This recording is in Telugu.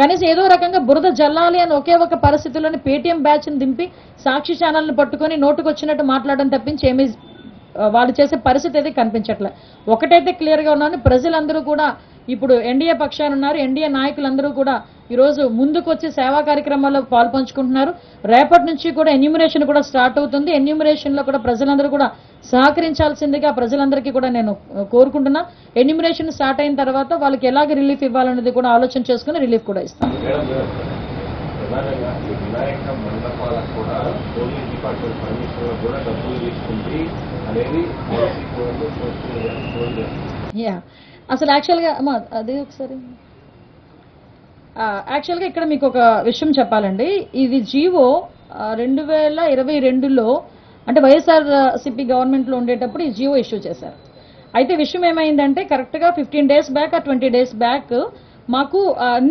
కనీసం ఏదో రకంగా బురద జల్లాలి అని ఒకే ఒక పరిస్థితుల్లోని పేటీఎం బ్యాచ్ ని దింపి సాక్షి ఛానల్ని పట్టుకొని నోటుకు వచ్చినట్టు మాట్లాడడం తప్పించి ఏమీ వాళ్ళు చేసే పరిస్థితి అయితే కనిపించట్లే. ఒకటైతే క్లియర్ గా ఉన్నాను, ప్రజలందరూ కూడా ఇప్పుడు ఎన్డీఏ పక్షాన ఉన్నారు. ఎన్డీఏ నాయకులందరూ కూడా ఈ రోజు ముందుకు వచ్చి సేవా కార్యక్రమాల్లో పాల్పంచుకుంటున్నారు. రేపటి నుంచి కూడా ఎన్యూమరేషన్ కూడా స్టార్ట్ అవుతుంది. ఎన్యూమరేషన్ లో కూడా ప్రజలందరూ కూడా సహకరించాల్సిందిగా ప్రజలందరికీ కూడా నేను కోరుకుంటున్నా. ఎన్యూమరేషన్ స్టార్ట్ అయిన తర్వాత వాళ్ళకి ఎలాగ రిలీఫ్ ఇవ్వాలనేది కూడా ఆలోచన చేసుకుని రిలీఫ్ కూడా ఇస్తాం. అసలు యాక్చువల్గా అదే ఒకసారి యాక్చువల్గా ఇక్కడ మీకు ఒక విషయం చెప్పాలండి. ఇది జీవో 2022లో అంటే వైఎస్ఆర్సీపీ గవర్నమెంట్ లో ఉండేటప్పుడు ఈ జీవో ఇష్యూ చేశారు. అయితే విషయం ఏమైందంటే కరెక్ట్ గా 15 days బ్యాక్ 20 days బ్యాక్ మాకు అన్ని